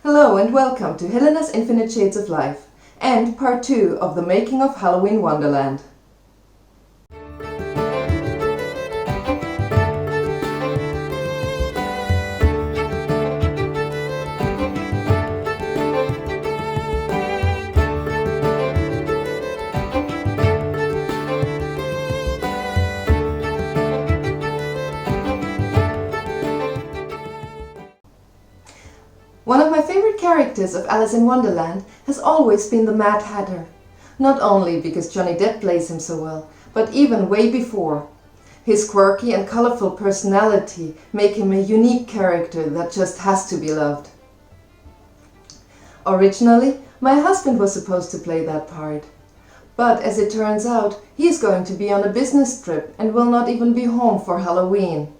Hello and welcome to Helena's Infinite Shades of Life and part 2 of the making of Halloween Wonderland. One of my favorite characters of Alice in Wonderland has always been the Mad Hatter. Not only because Johnny Depp plays him so well, but even way before. His quirky and colorful personality make him a unique character that just has to be loved. Originally, my husband was supposed to play that part. But as it turns out, he is going to be on a business trip and will not even be home for Halloween.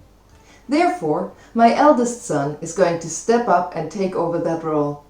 Therefore, my eldest son is going to step up and take over that role.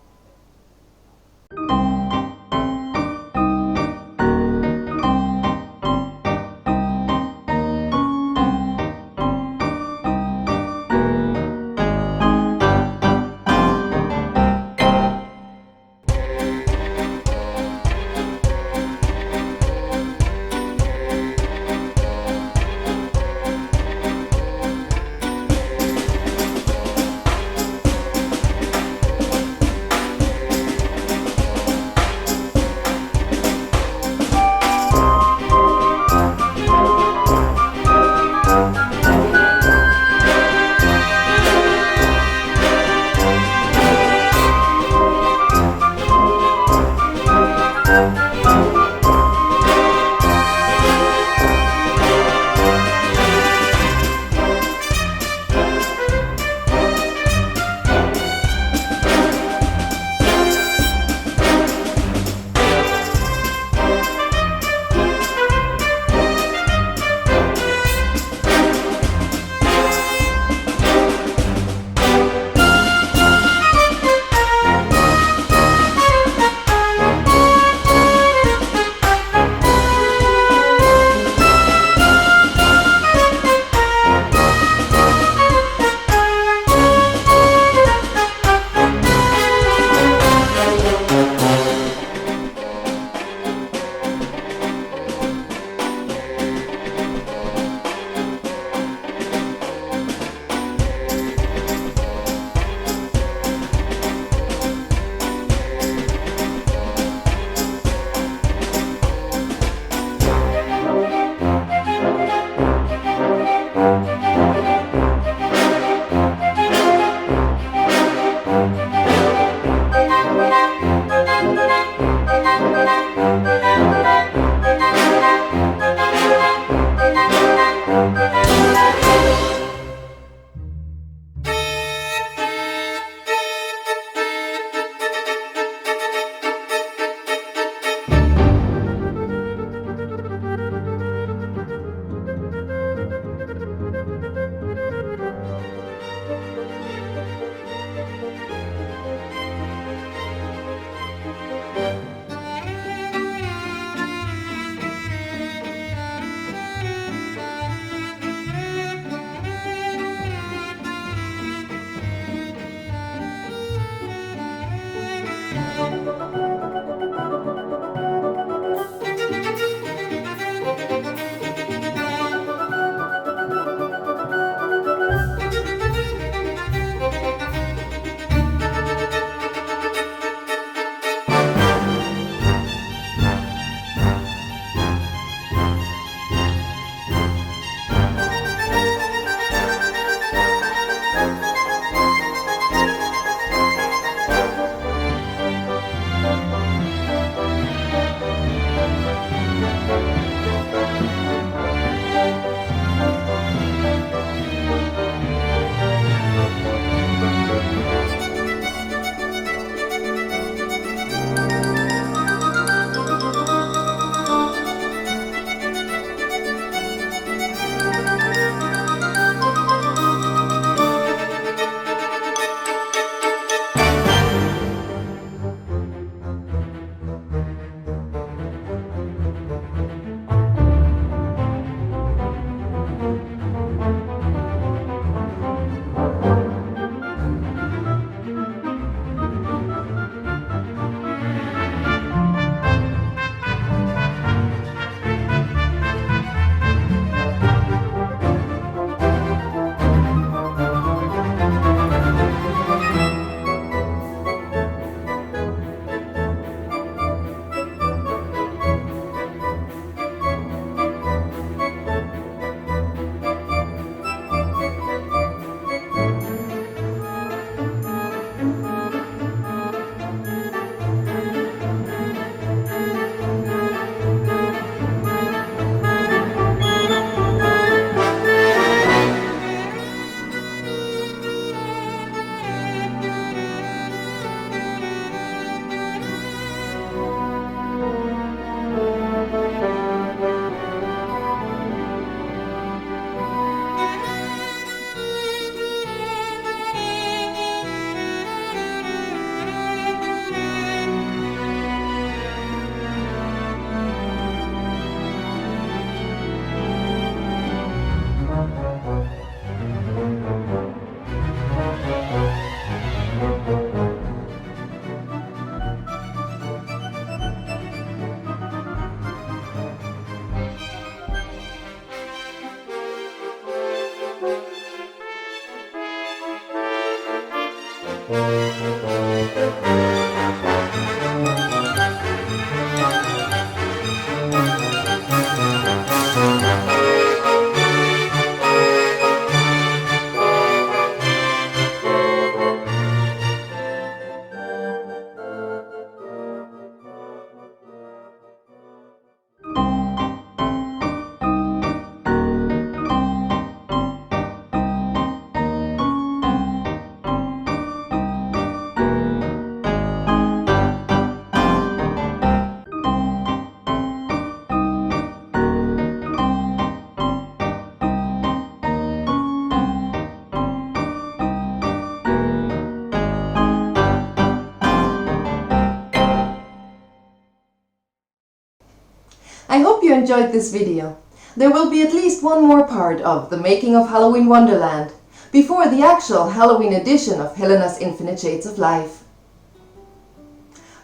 I hope you enjoyed this video. There will be at least one more part of the making of Halloween Wonderland before the actual Halloween edition of Helena's Infinite Shades of Life.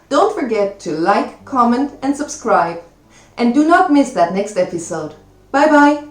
Don't forget to like, comment and subscribe. And do not miss that next episode. Bye bye!